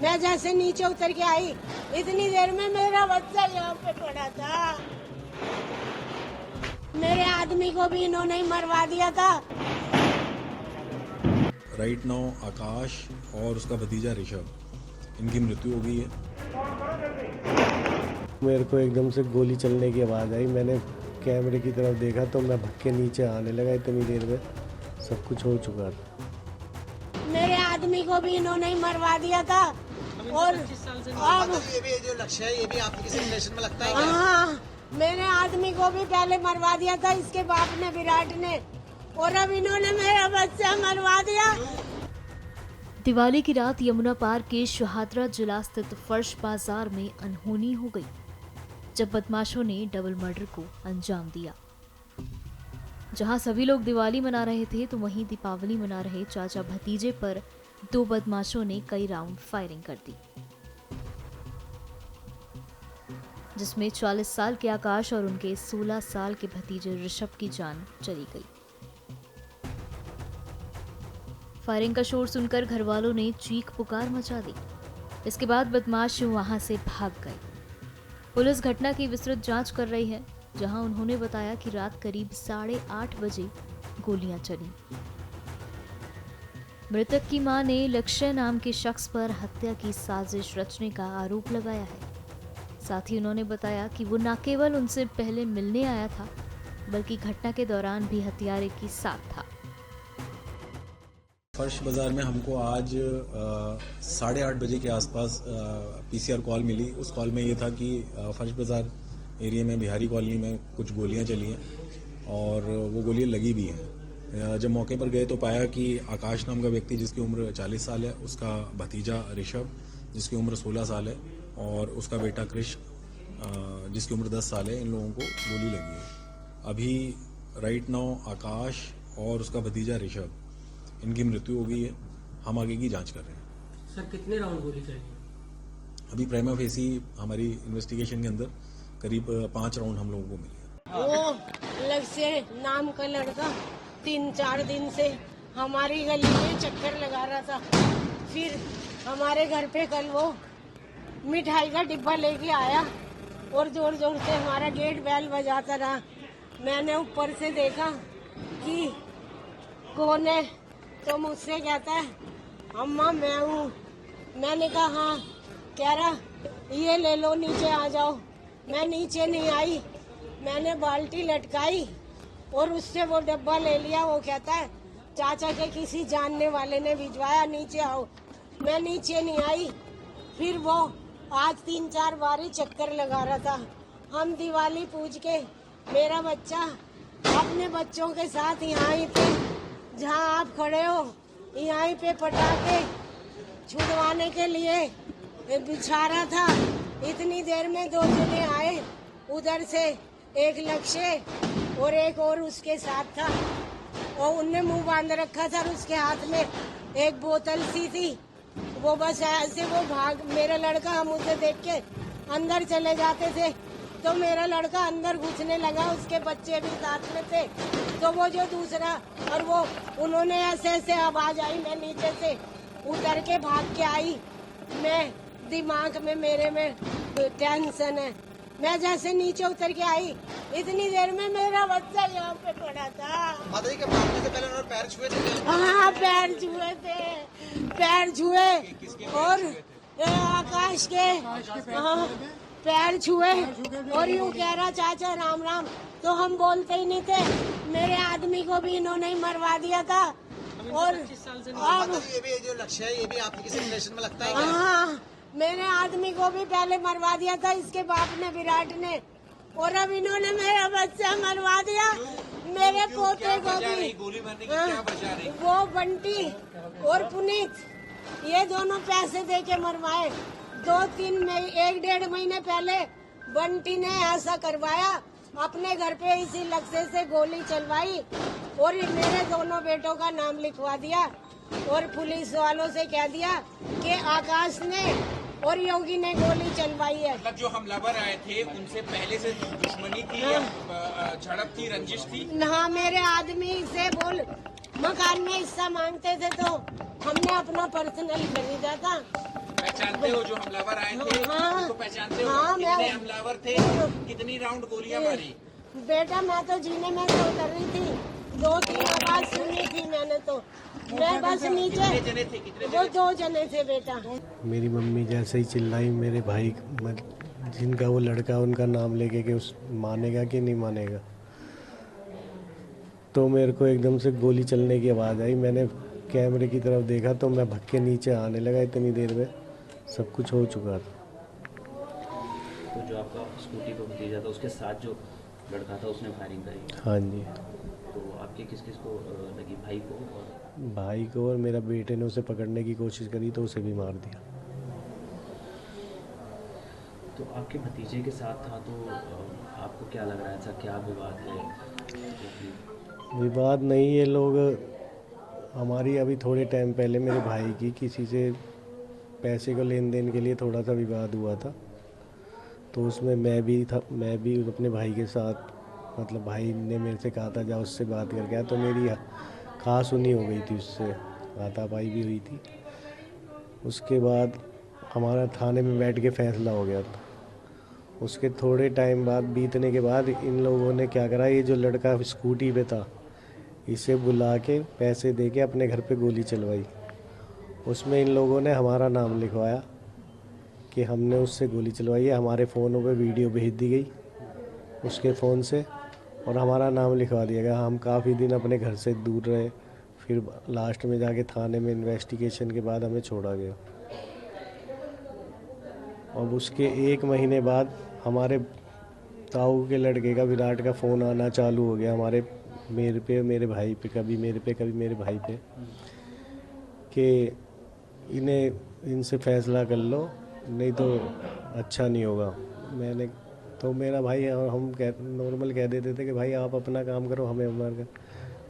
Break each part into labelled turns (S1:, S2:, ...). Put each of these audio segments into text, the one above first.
S1: मैं जैसे नीचे उतर के आई, इतनी देर में मेरा बच्चा यहाँ पे पड़ा था। मेरे आदमी को भी इन्होंने ही मरवा दिया था।
S2: राइट नाउ आकाश और उसका भतीजा ऋषभ, इनकी मृत्यु हो गई है।
S3: मेरे को एकदम से गोली चलने की आवाज़ आई। मैंने कैमरे की तरफ देखा तो मैं भग के नीचे आने लगा। इतनी देर में सब कुछ हो चुका था।
S1: मेरे आदमी को भी इन्होंने ही मरवा दिया था। और अब
S4: ये भी जो लक्ष्य है, ये भी आपके किसी रिलेशन में लगता है क्या?
S1: हाँ, मेरे आदमी को भी पहले मरवा दिया था इसके बाप ने, विराट ने, और अब इन्होंने मेरा बच्चा मरवा दिया।
S5: दिवाली की रात यमुना पार के शहादरा जिला स्थित फर्श बाजार में अनहोनी हो गई, जब बदमाशों ने डबल मर्डर को अंजाम दिया। जहां सभी लोग दिवाली मना रहे थे तो वहीं दीपावली मना रहे चाचा भतीजे पर दो बदमाशों ने कई राउंड फायरिंग कर दी, जिसमें 40 साल के आकाश और उनके 16 साल के भतीजे ऋषभ की जान चली गई। फायरिंग का शोर सुनकर घर वालों ने चीख पुकार मचा दी। इसके बाद बदमाश वहां से भाग गए। पुलिस घटना की विस्तृत जांच कर रही है, जहां उन्होंने बताया कि रात करीब 8:30 बजे गोलियां चली। मृतक की मां ने लक्ष्य नाम के शख्स पर हत्या की साजिश रचने का आरोप लगाया है। साथ ही उन्होंने बताया कि वो न केवल उनसे पहले मिलने आया था, बल्कि घटना के दौरान भी हत्यारे के साथ था।
S2: फर्श बाजार में हमको आज 8:30 बजे के आसपास पीसीआर कॉल मिली। उस कॉल में ये था कि फर्श बाजार एरिया में बिहारी कॉलोनी में कुछ गोलियां चली हैं और वो गोलियां लगी भी हैं। जब मौके पर गए तो पाया कि आकाश नाम का व्यक्ति जिसकी उम्र 40 साल है, उसका भतीजा ऋषभ जिसकी उम्र 16 साल है और उसका बेटा कृष जिसकी उम्र 10 साल है, इन लोगों को गोली लगी है। अभी राइट नाउ आकाश और उसका भतीजा ऋषभ, इनकी मृत्यु हो गई है। हम आगे की जांच कर रहे हैं।
S6: सर कितने राउंड गोली चली?
S2: अभी प्राइमा फेसी हमारी इन्वेस्टिगेशन के अंदर करीब 5 राउंड हम लोगों को मिले।
S1: वो लक्ष्य नाम का लड़का 3-4 दिन से हमारी गली में चक्कर लगा रहा था। फिर हमारे घर पे कल वो मिठाई का डिब्बा लेके आया और जोर जोर से हमारा गेट बेल बजाता रहा। मैंने ऊपर से देखा कि कौन है, तो मुझसे कहता है अम्मा मैं हूँ। मैंने कहा हाँ। कह रहा ये ले लो, नीचे आ जाओ। मैं नीचे नहीं आई, मैंने बाल्टी लटकाई और उससे वो डब्बा ले लिया। वो कहता है चाचा के किसी जानने वाले ने भिजवाया, नीचे आओ। मैं नीचे नहीं आई। फिर वो आज 3-4 बार ही चक्कर लगा रहा था। हम दिवाली पूज के मेरा बच्चा अपने बच्चों के साथ यहाँ पे जहाँ आप खड़े हो यहाँ पे पटाखे छुड़वाने के लिए बिछा रहा था। इतनी देर में 2 जने आए, उधर से एक लक्ष्य और एक और उसके साथ था, और उनने मुंह बांध रखा था और उसके हाथ में एक बोतल सी थी। वो बस ऐसे वो भाग, मेरा लड़का हम उसे देख के अंदर चले जाते थे तो मेरा लड़का अंदर घुसने लगा, उसके बच्चे भी साथ में थे। तो वो जो दूसरा और वो उन्होंने ऐसे आवाज आई, मैं नीचे से उतर के भाग के आई। मैं दिमाग में मेरे में टेंशन है। मैं जैसे नीचे उतर के आई, इतनी देर में मेरा बच्चा यहाँ पे पड़ा था।
S4: माता जी के भागने से पहले उन्होंने पैर छुए थे?
S1: हाँ पैर छुए थे, पैर छुए और आकाश के हाँ पैर छुए और यूँ कह रहा चाचा राम राम, तो हम बोलते ही नहीं थे। मेरे आदमी को भी इन्होंने ही मरवा दिया था। और
S4: माता जी ये भी जो लक्ष्य है, ये भी आपके किसी रिलेशन में लगता है क्या?
S1: हाँ, मेरे आदमी को भी पहले मरवा दिया था इसके बाप ने, विराट ने, और अब इन्होंने मेरा बच्चा मरवा दिया। मेरे पोते को भी।
S4: गोली मारने की क्या वजह रही?
S1: वो बंटी और पुनीत, ये दोनों पैसे दे के मरवाए। 1-1.5 महीने पहले बंटी ने ऐसा करवाया, अपने घर पे इसी लक्ष्य से गोली चलवाई और मेरे दोनों बेटों का नाम लिखवा दिया और पुलिस वालों से कह दिया कि आकाश ने और योगी ने गोली चलवाई है।
S7: मतलब जो हमलावर आए थे उनसे पहले से दुश्मनी थी या झड़प थी, रंजिश थी?
S1: हाँ, मेरे आदमी से बोल मकान में हिस्सा मांगते थे तो हमने अपना पर्सनल खरीदा था।
S7: पहचानते हो जो हमलावर आए थे?
S1: हाँ।
S7: उनको पहचानते हो?
S1: हाँ,
S7: कितने
S1: मैं-
S7: हमलावर थे? कितनी राउंड गोलियां मारी?
S1: बेटा मैं तो जीने में से उतर रही थी, 2-3 आवाज सुनी थी मैंने तो, मैं बस नीचे।
S7: कितने जने थे? कितने
S1: वो
S7: जने?
S1: 2 जने थे बेटा।
S3: मेरी मम्मी जैसे ही चिल्लाई, मेरे भाई जिनका वो लड़का उनका नाम लेके कि उस मानेगा कि नहीं मानेगा, तो मेरे को एकदम से गोली चलने की आवाज़ आई। मैंने कैमरे की तरफ देखा तो मैं भग के नीचे आने लगा। इतनी देर में सब कुछ हो चुका था।
S6: तो जो आपका स्कूटी पर भतीजा था उसके साथ जो लड़का था उसने फायरिंग करी,
S3: हाँ जी,
S6: तो आपके किस किस को लगी? भाई को और
S3: भाई को, और मेरा बेटे ने उसे पकड़ने की कोशिश करी तो उसे भी मार दिया।
S6: तो आपके भतीजे के साथ था, तो आपको क्या लग रहा है, ऐसा क्या विवाद है? क्योंकि
S3: विवाद नहीं, ये लोग हमारी अभी थोड़े टाइम पहले मेरे भाई की किसी से पैसे को लेन देन के लिए थोड़ा सा विवाद हुआ था, तो उसमें मैं भी था। मैं भी अपने भाई के साथ, मतलब भाई ने मेरे से कहा था जाओ उससे बात करके आया, तो मेरी कहा सुनी हो गई थी, उससे हाथापाई भी हुई थी। उसके बाद हमारा थाने में बैठ के फैसला हो गया था। उसके थोड़े टाइम बाद बीतने के बाद इन लोगों ने क्या करा, ये जो लड़का स्कूटी पे था इसे बुला के पैसे दे के अपने घर पे गोली चलवाई। उसमें इन लोगों ने हमारा नाम लिखवाया कि हमने उससे गोली चलवाई है। हमारे फ़ोनों पे वीडियो भेज दी गई उसके फ़ोन से और हमारा नाम लिखवा दिया गया। हम काफ़ी दिन अपने घर से दूर रहे, फिर लास्ट में जाके थाने में इन्वेस्टिगेशन के बाद हमें छोड़ा गया। अब उसके 1 महीने बाद हमारे ताऊ के लड़के का, विराट का फ़ोन आना चालू हो गया मेरे पे, मेरे भाई पे, कभी मेरे पे कभी मेरे भाई पे, कि इनसे फ़ैसला कर लो नहीं तो अच्छा नहीं होगा। मैंने तो मेरा भाई और हम नॉर्मल कह देते थे कि भाई आप अपना काम करो, हमें हमारा,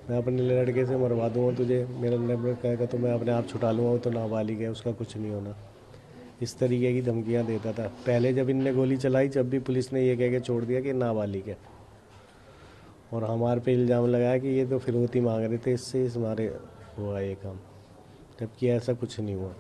S3: मैं अपने लड़के से मरवा दूँगा तुझे, मेरा नंबर कहेगा तो मैं अपने आप छुटा लूँगा, वो तो नाबालिग है, उसका कुछ नहीं होना। इस तरीके की धमकियाँ देता था। पहले जब इनने गोली चलाई, जब भी पुलिस ने ये कह के छोड़ दिया कि नाबालिग है, और हमारे पे इल्ज़ाम लगाया कि ये तो फिरौती मांग रहे थे, इससे हमारे हुआ ये काम, जबकि ऐसा कुछ नहीं हुआ।